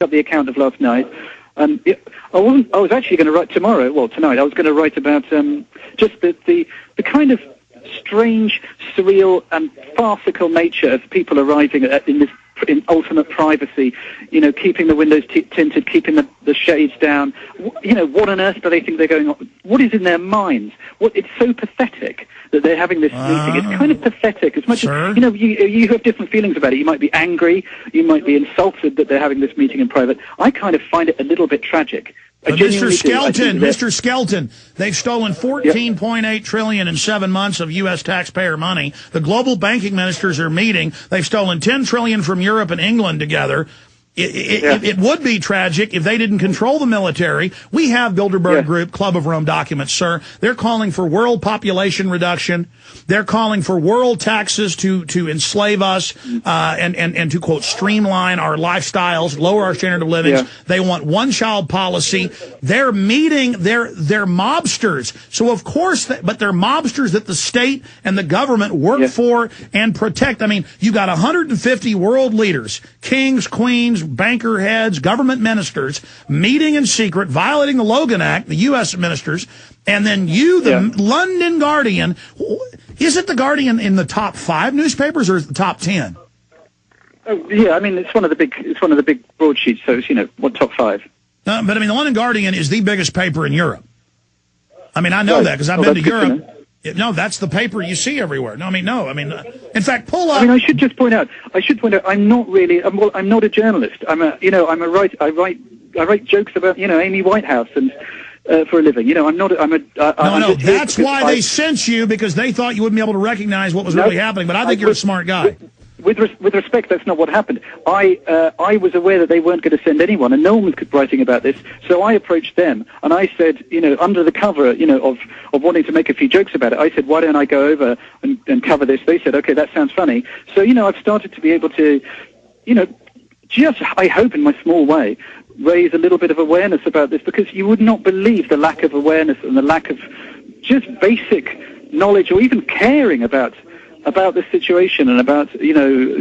up the account of last night. I was actually going to write tonight. I was going to write about just the kind of strange, surreal, and farcical nature of people arriving in ultimate privacy, keeping the windows tinted, keeping the shades down. What on earth do they think they're going on? What is in their minds? It's so pathetic that they're having this meeting. It's kind of pathetic. As much as, you have different feelings about it. You might be angry. You might be insulted that they're having this meeting in private. I kind of find it a little bit tragic. Mr. Skelton, they've stolen $14.8 trillion in 7 months of U.S. taxpayer money. The global banking ministers are meeting. They've stolen $10 trillion from Europe and England together. It would be tragic if they didn't control the military. We have Bilderberg Group, Club of Rome documents, sir. They're calling for world population reduction. They're calling for world taxes to enslave us, and to, quote, streamline our lifestyles, lower our standard of living. Yeah. They want one-child policy. They're meeting, they're mobsters. So, of course, but they're mobsters that the state and the government work for and protect. I mean, you got 150 world leaders, kings, queens, banker heads, government ministers, meeting in secret, violating the Logan Act, the U.S. ministers, and then the London Guardian. Is it the Guardian in the top 5 newspapers, or is it the top 10? Oh, yeah, I mean, it's one of the big broadsheets, so it's, top 5. But I mean, the London Guardian is the biggest paper in Europe. I mean, I know that because I've been to Europe. No, that's the paper you see everywhere. No, in fact, pull up. I should point out, I'm not really, I'm not a journalist. I'm a writer. I write jokes about, Amy Whitehouse and, for a living. That's why they sent you, because they thought you wouldn't be able to recognize what was really happening. But I think you're a smart guy. With respect, that's not what happened. I was aware that they weren't going to send anyone, and no one was writing about this. So I approached them, and I said, under the cover, of wanting to make a few jokes about it, I said, why don't I go over and cover this? They said, okay, that sounds funny. So, I've started to be able to, just, I hope in my small way, raise a little bit of awareness about this, because you would not believe the lack of awareness and the lack of just basic knowledge or even caring about this situation and about,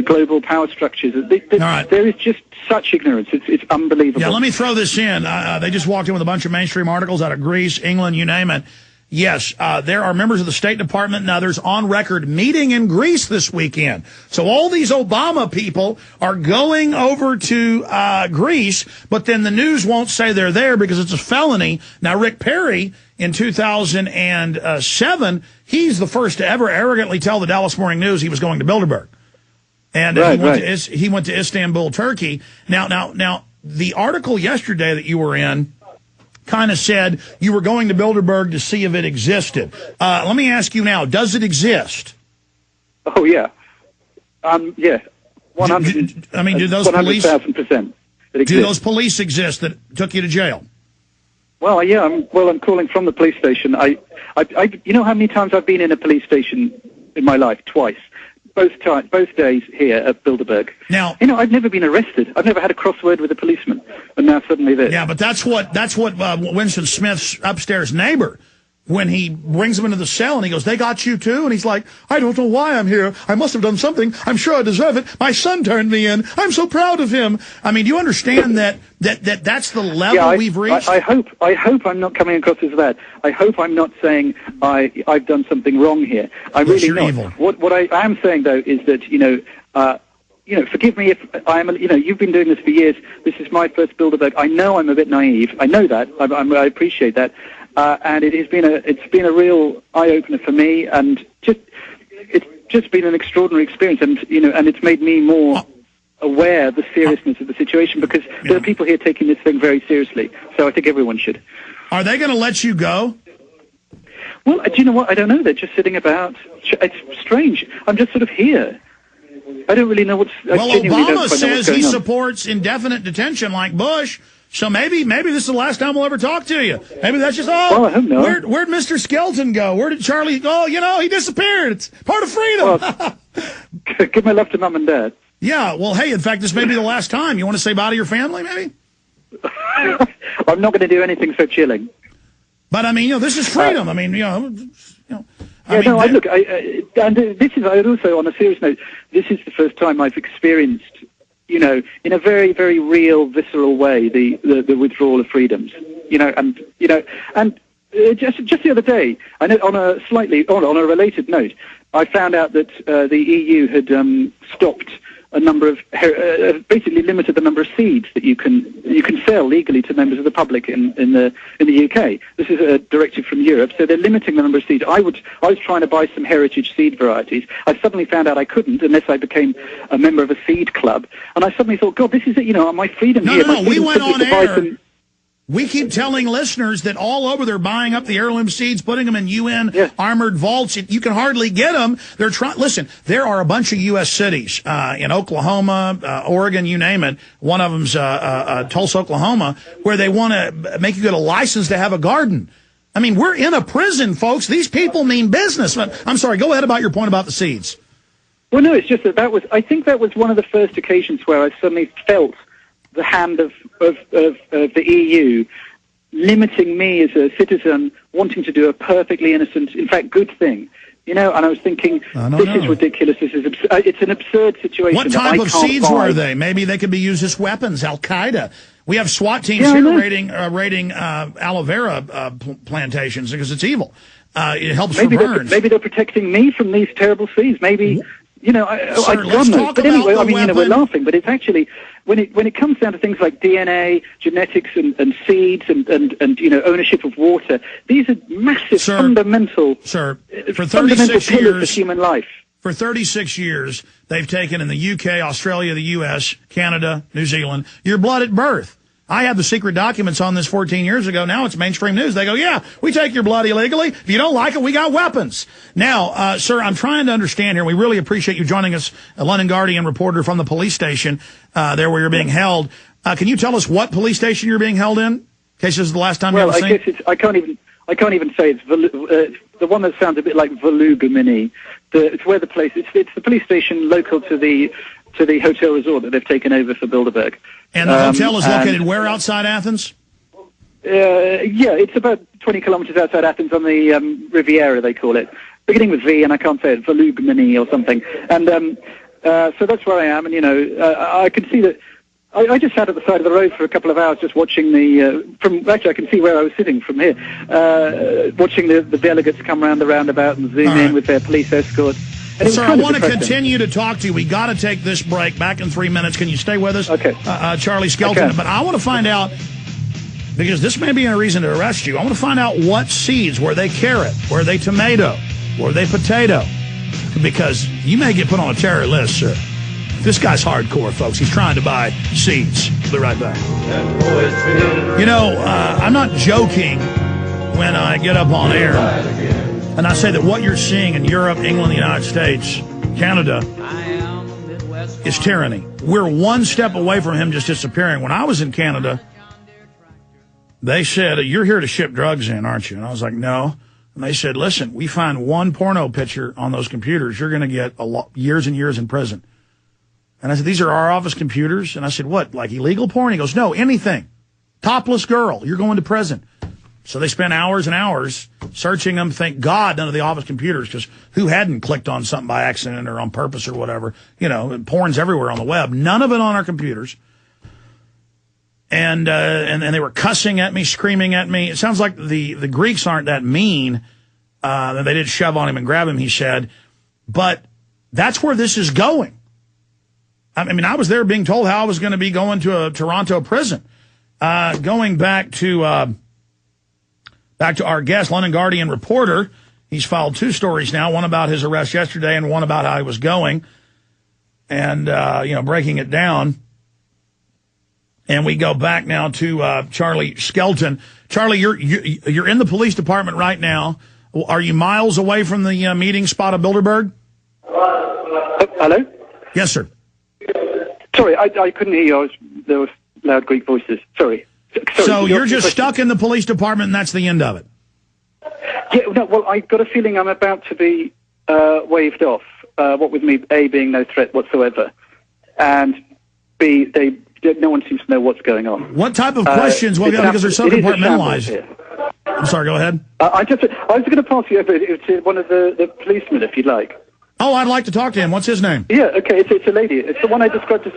global power structures. There is just such ignorance. It's unbelievable. Yeah, let me throw this in. They just walked in with a bunch of mainstream articles out of Greece, England, you name it. Yes, there are members of the State Department and others on record meeting in Greece this weekend. So all these Obama people are going over to Greece, but then the news won't say they're there because it's a felony. Now, Rick Perry, in 2007, he's the first to ever arrogantly tell the Dallas Morning News he was going to Bilderberg. And he went to Istanbul, Turkey. Now, the article yesterday that you were in kind of said you were going to Bilderberg to see if it existed. Let me ask you now, does it exist? Oh, yeah. Yeah. 100. Do those police... 100,000%. Do those police exist that took you to jail? Well, yeah. I'm calling from the police station. You know how many times I've been in a police station in my life? Twice. Both days here at Bilderberg. Now, I've never been arrested. I've never had a crossword with a policeman, and now suddenly this. Yeah, but that's what Winston Smith's upstairs neighbor, when he brings him into the cell and he goes, "They got you too?" And he's like, "I don't know why I'm here. I must have done something. I'm sure I deserve it. My son turned me in. I'm so proud of him." I mean, do you understand that's the level we've reached? I hope I'm not coming across as that. I hope I'm not saying I've done something wrong here. I'm really not. Evil. What I am saying though is that forgive me if I'm you've been doing this for years. This is my first Bilderberg. I know I'm a bit naive. I know that. I appreciate that. And it's been a real eye opener for me, and it's just been an extraordinary experience, and and it's made me more aware of the seriousness of the situation, because there are people here taking this thing very seriously. So I think everyone should. Are they going to let you go? Well, do you know what? I don't know. They're just sitting about. It's strange. I'm just sort of here. I don't really know what's. Well, Obama says he supports indefinite detention like Bush. So maybe this is the last time we'll ever talk to you. Maybe that's just, I hope not. Where'd Mr. Skelton go? Where did Charlie go? He disappeared. It's part of freedom. Well, give my love to Mum and Dad. Yeah, well, hey, in fact, this may be the last time. You want to say bye to your family, maybe? I'm not going to do anything so chilling. But, this is freedom. Look, and this is, I would also, on a serious note, this is the first time I've experienced you know, in a very, very real, visceral way, the withdrawal of freedoms. And just the other day, I know on a related note, I found out that the EU had stopped a number of basically limited the number of seeds that you can sell legally to members of the public in the UK. This is a directive from Europe, so they're limiting the number of seeds. I was trying to buy some heritage seed varieties. I suddenly found out I couldn't unless I became a member of a seed club, and I suddenly thought, God, this is it. My freedom here. No, we went on air. We keep telling listeners that all over they're buying up the heirloom seeds, putting them in UN armored vaults. You can hardly get them. They're trying. Listen, there are a bunch of U.S. cities in Oklahoma, Oregon, you name it. One of them's Tulsa, Oklahoma, where they want to make you get a license to have a garden. I mean, we're in a prison, folks. These people mean business. I'm sorry. Go ahead about your point about the seeds. Well, no, it's just I think that was one of the first occasions where I suddenly felt the hand of the EU limiting me as a citizen wanting to do a perfectly innocent, in fact, good thing. And I was thinking, this is ridiculous. This is it's an absurd situation. What type of seeds were they? Maybe they could be used as weapons. Al-Qaeda. We have SWAT teams here raiding aloe vera plantations because it's evil. It helps for burns. Maybe they're protecting me from these terrible seeds. Maybe. I don't know. But anyway, we're laughing, but it's actually, when it comes down to things like DNA, genetics, and seeds, and ownership of water, these are massive, fundamental for 36 pillars of human life. For 36 years, they've taken in the UK, Australia, the US, Canada, New Zealand, your blood at birth. I had the secret documents on this 14 years ago. Now it's mainstream news. They go, yeah, we take your blood illegally. If you don't like it, we got weapons. Now, sir, I'm trying to understand here. We really appreciate you joining us, a London Guardian reporter from the police station there where you're being held. Can you tell us what police station you're being held in case this is the last time you're seen? Guess I can't even say it's the one that sounds a bit like Volugomini. It's where the place. It's the police station local to the hotel resort that they've taken over for Bilderberg. And the hotel is located where outside Athens? It's about 20 kilometers outside Athens on the Riviera, they call it. Beginning with V, and I can't say it, Volugomini or something. And so that's where I am, and, I can see that. I just sat at the side of the road for a couple of hours just watching actually I can see where I was sitting from here, watching the delegates come round the roundabout and zoom in with their police escorts. Sir, I want to continue to talk to you. We got to take this break. Back in 3 minutes. Can you stay with us? Okay. Charlie Skelton. Okay. But I want to find out, because this may be a reason to arrest you, I want to find out what seeds. Were they carrot? Were they tomato? Were they potato? Because you may get put on a terror list, sir. This guy's hardcore, folks. He's trying to buy seeds. We'll be right back. I'm not joking when I get up on air. And I say that what you're seeing in Europe, England, the United States, Canada, is tyranny. We're one step away from him just disappearing. When I was in Canada, they said, you're here to ship drugs in, aren't you? And I was like, no. And they said, listen, we find one porno picture on those computers, you're going to get years and years in prison. And I said, these are our office computers? And I said, what, like illegal porn? He goes, no, anything. Topless girl, you're going to prison. So they spent hours and hours searching them. Thank God none of the office computers, because who hadn't clicked on something by accident or on purpose or whatever? Porn's everywhere on the web. None of it on our computers. And they were cussing at me, screaming at me. It sounds like the Greeks aren't that mean. They did shove on him and grab him, he said. But that's where this is going. I mean, I was there being told how I was going to be going to a Toronto prison. Going back to our guest, London Guardian reporter. He's filed 2 stories now, one about his arrest yesterday and one about how he was going and, breaking it down. And we go back now to Charlie Skelton. Charlie, you're in the police department right now. Are you miles away from the meeting spot of Bilderberg? Hello? Yes, sir. Sorry, I couldn't hear you. There was loud Greek voices. Sorry. So you're just stuck in the police department, and that's the end of it? Yeah, no, well, I got a feeling I'm about to be waved off, what with me, A, being no threat whatsoever, and B, no one seems to know what's going on. What type of questions? Well, because they're so compartmentalized. I'm sorry, go ahead. I was going to pass you over to one of the policemen, if you'd like. Oh, I'd like to talk to him. What's his name? Yeah, okay, it's a lady. It's the one I described as